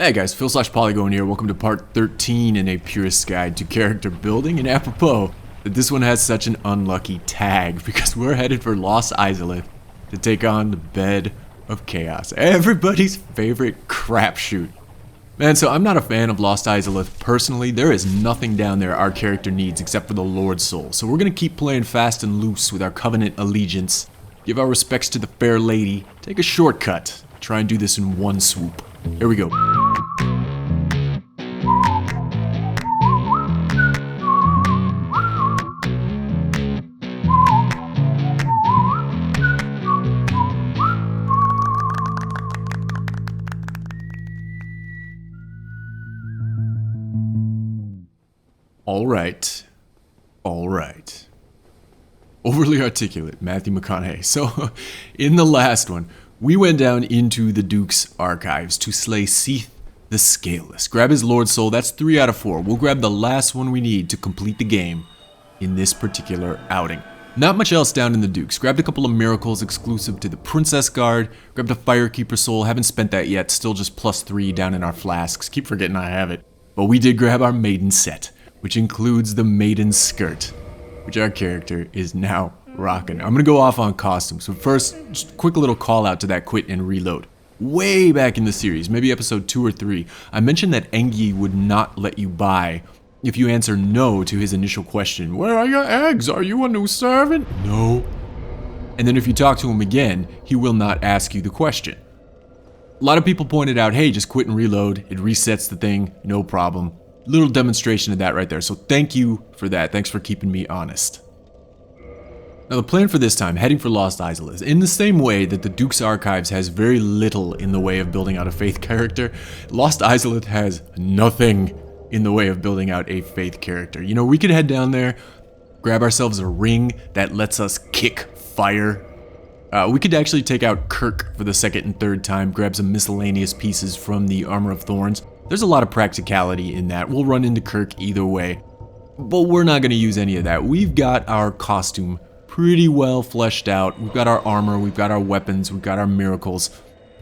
Hey guys, Phil/Polygon here. Welcome to part 13 in a Purist guide to character building. And apropos that this one has such an unlucky tag because we're headed for Lost Izalith to take on the Bed of Chaos. Everybody's favorite crapshoot. Man, so I'm not a fan of Lost Izalith personally. There is nothing down there our character needs except for the Lord's Soul. So we're gonna keep playing fast and loose with our Covenant allegiance. Give our respects to the fair lady. Take a shortcut. Try and do this in one swoop. Here we go. All right. Overly articulate, Matthew McConaughey. So, in the last one, we went down into the Duke's archives to slay Seath the Scaleless. Grab his Lord's Soul, that's 3 out of 4. We'll grab the last one we need to complete the game in this particular outing. Not much else down in the Dukes. Grabbed a couple of miracles exclusive to the Princess Guard. Grabbed a Firekeeper Soul, haven't spent that yet, still just +3 down in our flasks. Keep forgetting I have it. But we did grab our Maiden set, which includes the Maiden Skirt, which our character is now rocking. I'm gonna go off on costumes, but first, just a quick little call out to that quit and reload. Way back in the series, maybe episode 2 or 3, I mentioned that Engi would not let you buy if you answer no to his initial question. Where are your eggs? Are you a new servant? No. And then if you talk to him again, he will not ask you the question. A lot of people pointed out, hey, just quit and reload. It resets the thing, no problem. Little demonstration of that right there, so thank you for that. Thanks for keeping me honest. Now the plan for this time, heading for Lost Izalith, in the same way that the Duke's Archives has very little in the way of building out a faith character, Lost Izalith has nothing in the way of building out a faith character. You know, we could head down there, grab ourselves a ring that lets us kick fire. We could actually take out Kirk for the second and third time, grab some miscellaneous pieces from the Armor of Thorns. There's a lot of practicality in that. We'll run into Kirk either way, but we're not going to use any of that. We've got our costume pretty well fleshed out. We've got our armor, we've got our weapons, we've got our miracles.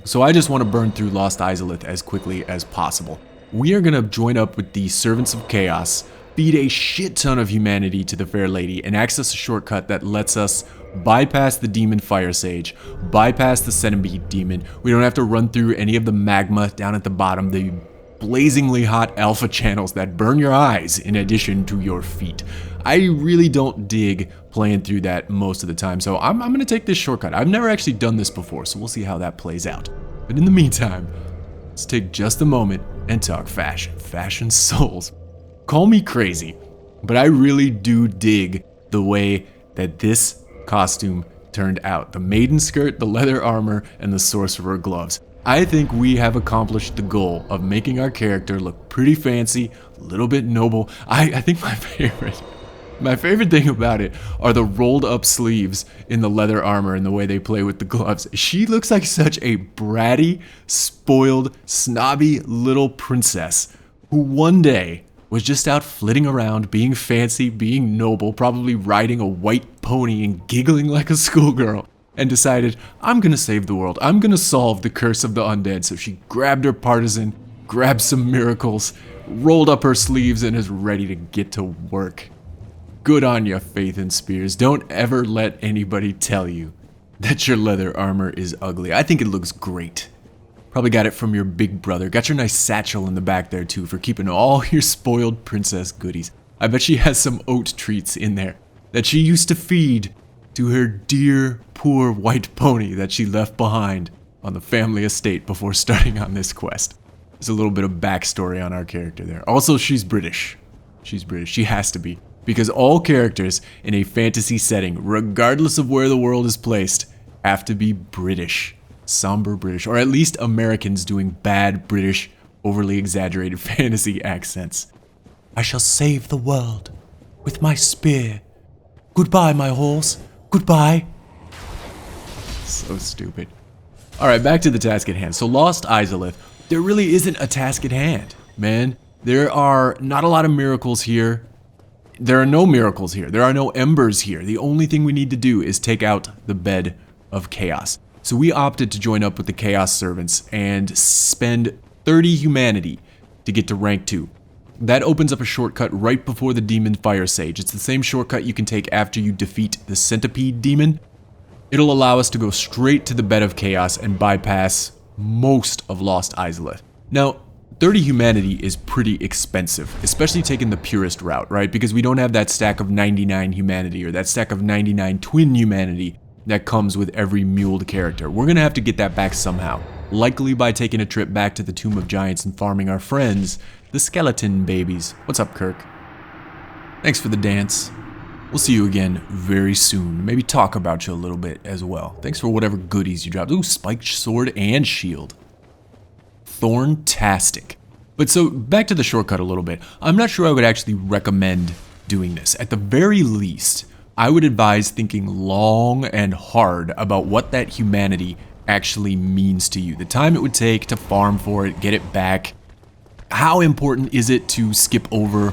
So I just want to burn through Lost Izalith as quickly as possible. We are going to join up with the Servants of Chaos, feed a shit ton of humanity to the Fair Lady, and access a shortcut that lets us bypass the Demon Fire Sage, bypass the Centipede Demon. We don't have to run through any of the magma down at the bottom, the blazingly hot alpha channels that burn your eyes in addition to your feet. I really don't dig playing through that most of the time, so I'm going to take this shortcut. I've never actually done this before, so we'll see how that plays out. But in the meantime, let's take just a moment and talk fashion. Fashion souls. Call me crazy, but I really do dig the way that this costume turned out. The maiden skirt, the leather armor, and the sorcerer gloves. I think we have accomplished the goal of making our character look pretty fancy, a little bit noble. I think my favorite thing about it are the rolled up sleeves in the leather armor and the way they play with the gloves. She looks like such a bratty, spoiled, snobby little princess who one day was just out flitting around, being fancy, being noble, probably riding a white pony and giggling like a schoolgirl, and decided, I'm gonna save the world. I'm gonna solve the curse of the undead. So she grabbed her partisan, grabbed some miracles, rolled up her sleeves, and is ready to get to work. Good on ya, Faith and Spears. Don't ever let anybody tell you that your leather armor is ugly. I think it looks great. Probably got it from your big brother. Got your nice satchel in the back there too for keeping all your spoiled princess goodies. I bet she has some oat treats in there that she used to feed to her dear, poor white pony that she left behind on the family estate before starting on this quest. There's a little bit of backstory on our character there. Also, she's British. She's British. She has to be. Because all characters in a fantasy setting, regardless of where the world is placed, have to be British. Somber British. Or at least Americans doing bad British, overly exaggerated fantasy accents. I shall save the world with my spear. Goodbye, my horse. Goodbye. So stupid. Alright, back to the task at hand. So Lost Izalith, there really isn't a task at hand, man. There are not a lot of miracles here. There are no miracles here. There are no embers here. The only thing we need to do is take out the Bed of Chaos. So we opted to join up with the Chaos Servants and spend 30 humanity to get to rank 2. That opens up a shortcut right before the demon fire sage. It's the same shortcut you can take after you defeat the centipede demon. It'll allow us to go straight to the bed of chaos and bypass most of Lost Izalith. Now, 30 humanity is pretty expensive, especially taking the Purist route, right? Because we don't have that stack of 99 humanity or that stack of 99 twin humanity that comes with every muled character. We're gonna have to get that back somehow. Likely by taking a trip back to the Tomb of Giants and farming our friends, the skeleton babies. What's up, Kirk? Thanks for the dance. We'll see you again very soon. Maybe talk about you a little bit as well. Thanks for whatever goodies you dropped. Ooh, spiked sword and shield. Thorntastic. But so, back to the shortcut a little bit. I'm not sure I would actually recommend doing this. At the very least, I would advise thinking long and hard about what that humanity actually means to you. The time it would take to farm for it, get it back. How important is it to skip over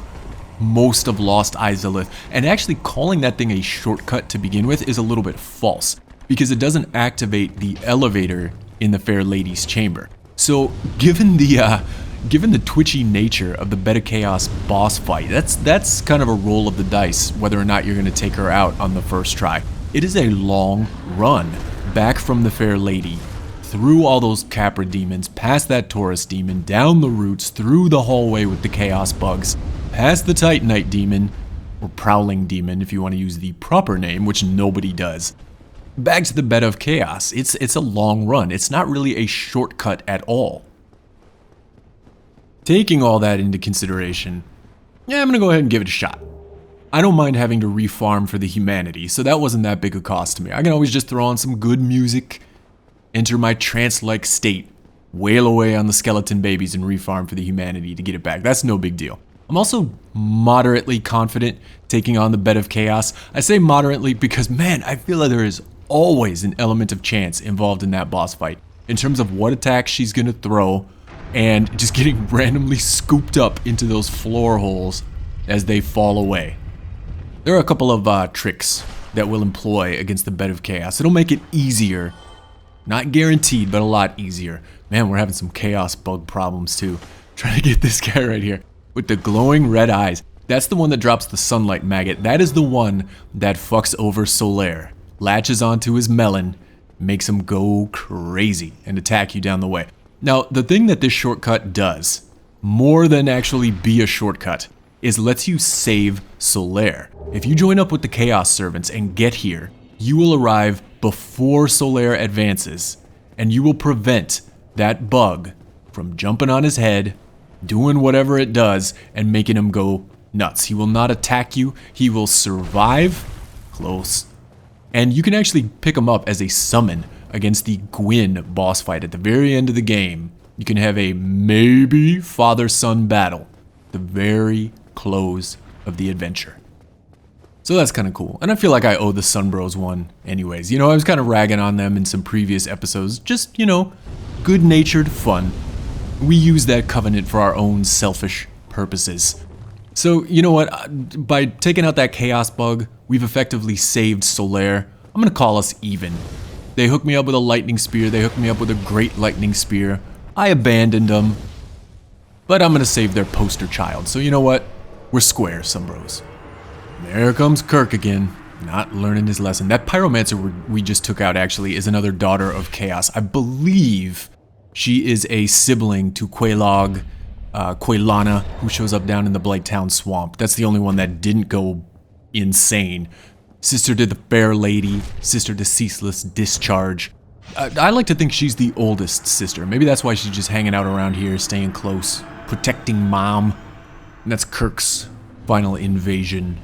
most of Lost Izalith? And actually calling that thing a shortcut to begin with is a little bit false, because it doesn't activate the elevator in the Fair Lady's chamber. So given the twitchy nature of the Bed of Chaos boss fight, that's kind of a roll of the dice whether or not you're going to take her out on the first try. It is a long run back from the Fair Lady, through all those Capra demons, past that Taurus demon, down the roots, through the hallway with the Chaos bugs, past the Titanite demon, or Prowling demon if you want to use the proper name, which nobody does. Back to the Bed of Chaos. It's a long run. It's not really a shortcut at all. Taking all that into consideration, yeah, I'm gonna go ahead and give it a shot. I don't mind having to refarm for the humanity, so that wasn't that big a cost to me. I can always just throw on some good music, enter my trance-like state, wail away on the skeleton babies and refarm for the humanity to get it back. That's no big deal. I'm also moderately confident taking on the Bed of Chaos. I say moderately because, man, I feel like there is always an element of chance involved in that boss fight, in terms of what attack she's gonna throw, and just getting randomly scooped up into those floor holes as they fall away. There are a couple of tricks that we'll employ against the Bed of Chaos. It'll make it easier. Not guaranteed, but a lot easier. Man, we're having some chaos bug problems too. Trying to get this guy right here with the glowing red eyes. That's the one that drops the sunlight maggot. That is the one that fucks over Solaire. Latches onto his melon, makes him go crazy and attack you down the way. Now, the thing that this shortcut does, more than actually be a shortcut, is lets you save Solaire. If you join up with the Chaos Servants and get here, you will arrive before Solaire advances, and you will prevent that bug from jumping on his head, doing whatever it does, and making him go nuts. He will not attack you. He will survive. Close. And you can actually pick him up as a summon against the Gwyn boss fight at the very end of the game. You can have a maybe father-son battle at the very close of the adventure. So that's kind of cool. And I feel like I owe the Sunbros one anyways. You know, I was kind of ragging on them in some previous episodes. Just, you know, good-natured fun. We use that covenant for our own selfish purposes. So, you know what? By taking out that chaos bug, we've effectively saved Solaire. I'm going to call us even. They hooked me up with a lightning spear. They hooked me up with a great lightning spear. I abandoned them. But I'm going to save their poster child. So you know what? We're square, Sunbros. There comes Kirk again, not learning his lesson. That pyromancer we just took out actually is another daughter of chaos. I believe she is a sibling to Quelaag, Quelana, who shows up down in the Blighttown swamp. That's the only one that didn't go insane. Sister to the Fair Lady, sister to Ceaseless Discharge. I like to think she's the oldest sister. Maybe that's why she's just hanging out around here, staying close, protecting Mom. And that's Kirk's final invasion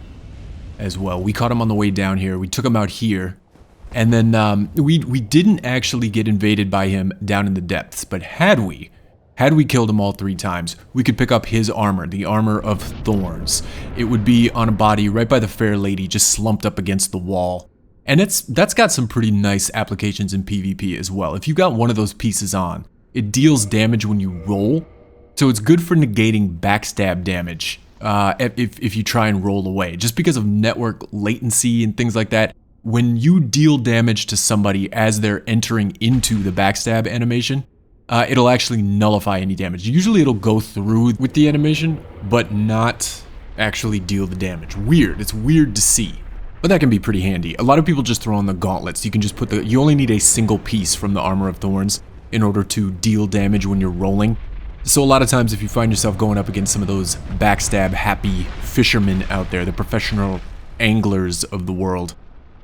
as well. We caught him on the way down here. We took him out here. And then we didn't actually get invaded by him down in the depths. But had we killed him all 3 times, we could pick up his armor, the armor of thorns. It would be on a body right by the Fair Lady, just slumped up against the wall. And that's got some pretty nice applications in PvP as well. If you got one of those pieces on, it deals damage when you roll. So it's good for negating backstab damage if you try and roll away. Just because of network latency and things like that, when you deal damage to somebody as they're entering into the backstab animation, it'll actually nullify any damage. Usually it'll go through with the animation, but not actually deal the damage. Weird. It's weird to see. But that can be pretty handy. A lot of people just throw on the gauntlets. You can just put you only need a single piece from the Armor of Thorns in order to deal damage when you're rolling. So a lot of times if you find yourself going up against some of those backstab happy fishermen out there, the professional anglers of the world,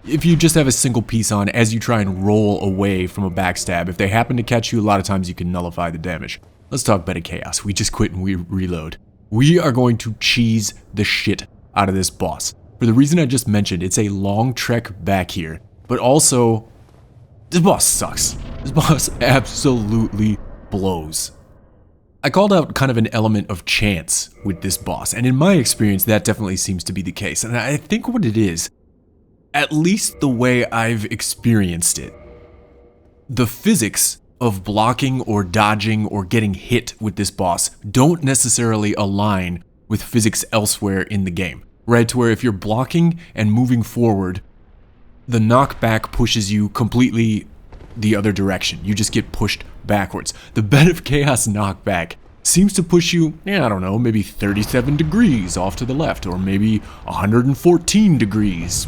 if you just have a single piece on as you try and roll away from a backstab, if they happen to catch you, a lot of times you can nullify the damage. Let's talk Bed of Chaos. We just quit and we reload. We are going to cheese the shit out of this boss. For the reason I just mentioned, it's a long trek back here, but also, this boss sucks. This boss absolutely blows. I called out kind of an element of chance with this boss, and in my experience, that definitely seems to be the case. And I think what it is, at least the way I've experienced it, the physics of blocking or dodging or getting hit with this boss don't necessarily align with physics elsewhere in the game. Right, to where if you're blocking and moving forward, the knockback pushes you completely the other direction. You just get pushed backwards. The Bed of Chaos knockback seems to push you, I don't know, maybe 37 degrees off to the left, or maybe 114 degrees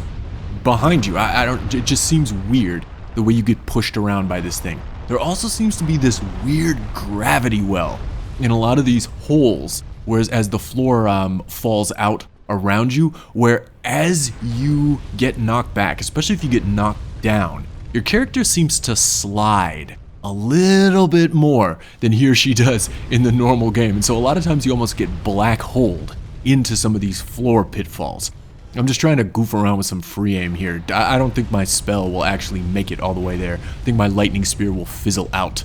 behind you. I don't, it just seems weird the way you get pushed around by this thing. There also seems to be this weird gravity well in a lot of these holes, whereas as the floor falls out around you, where as you get knocked back, especially if you get knocked down, your character seems to slide a little bit more than he or she does in the normal game. And so a lot of times you almost get black holed into some of these floor pitfalls. I'm just trying to goof around with some free aim here. I don't think my spell will actually make it all the way there. I think my lightning spear will fizzle out.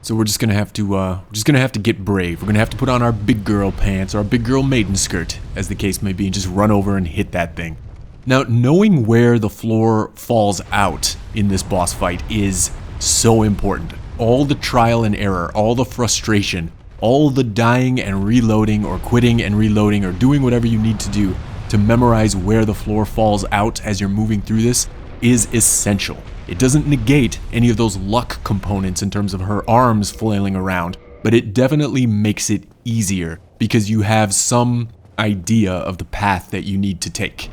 So we're just gonna have to get brave. We're gonna have to put on our big girl pants or our big girl maiden skirt, as the case may be, and just run over and hit that thing. Now, knowing where the floor falls out in this boss fight is so important. All the trial and error, all the frustration, all the dying and reloading or quitting and reloading or doing whatever you need to do to memorize where the floor falls out as you're moving through this is essential. It doesn't negate any of those luck components in terms of her arms flailing around, but it definitely makes it easier because you have some idea of the path that you need to take.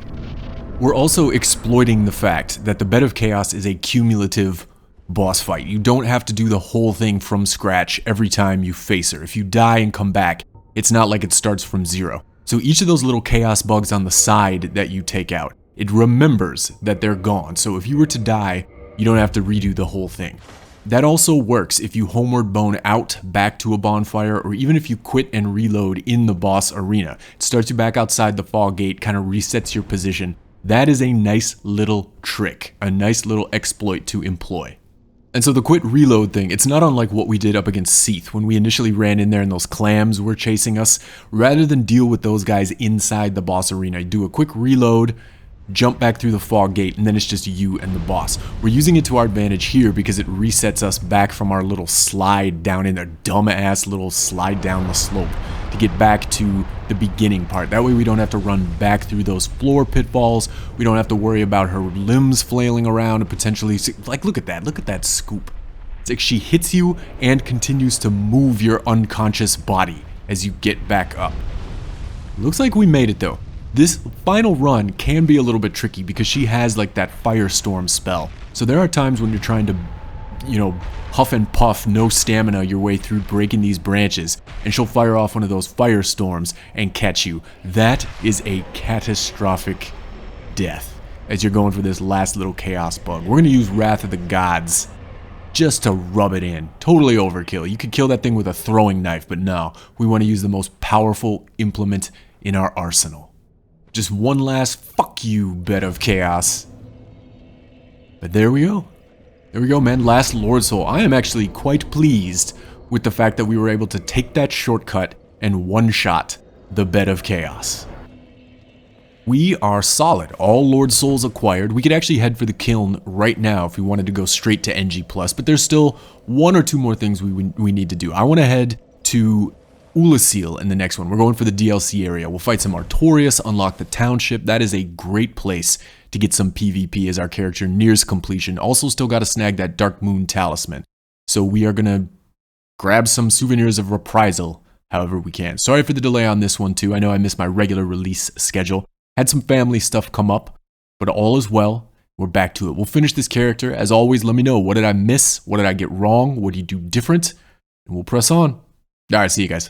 We're also exploiting the fact that the Bed of Chaos is a cumulative boss fight. You don't have to do the whole thing from scratch every time you face her. If you die and come back, it's not like it starts from zero. So each of those little chaos bugs on the side that you take out, it remembers that they're gone. So if you were to die, you don't have to redo the whole thing. That also works if you homeward bone out back to a bonfire, or even if you quit and reload in the boss arena. It starts you back outside the fog gate, kind of resets your position. That is a nice little trick, a nice little exploit to employ. And so the quit reload thing, it's not unlike what we did up against Seath when we initially ran in there and those clams were chasing us. Rather than deal with those guys inside the boss arena, you do a quick reload, jump back through the fog gate, and then it's just you and the boss. We're using it to our advantage here because it resets us back from our little slide down in there, dumbass little slide down the slope to get back to the beginning part. That way we don't have to run back through those floor pitfalls. We don't have to worry about her limbs flailing around and potentially, like, look at that scoop. It's like she hits you and continues to move your unconscious body as you get back up. Looks like we made it though. This final run can be a little bit tricky because she has like that firestorm spell. So there are times when you're trying to, huff and puff, no stamina your way through breaking these branches, and she'll fire off one of those firestorms and catch you. That is a catastrophic death as you're going for this last little chaos bug. We're going to use Wrath of the Gods just to rub it in. Totally overkill. You could kill that thing with a throwing knife, but no, we want to use the most powerful implement in our arsenal. Just one last fuck you, Bed of Chaos. But there we go. There we go, man. Last Lord Soul. I am actually quite pleased with the fact that we were able to take that shortcut and one-shot the Bed of Chaos. We are solid. All Lord Souls acquired. We could actually head for the kiln right now if we wanted to go straight to NG+, but there's still one or two more things we need to do. I want to head to Ulasil in the next one. We're going for the DLC area. We'll fight some Artorias, unlock the township. That is a great place to get some PvP as our character nears completion. Also still got to snag that Dark Moon Talisman. So we are going to grab some souvenirs of reprisal however we can. Sorry for the delay on this one too. I know I missed my regular release schedule. Had some family stuff come up, but all is well. We're back to it. We'll finish this character. As always, let me know. What did I miss? What did I get wrong? What do you do different? And we'll press on. All right, see you guys.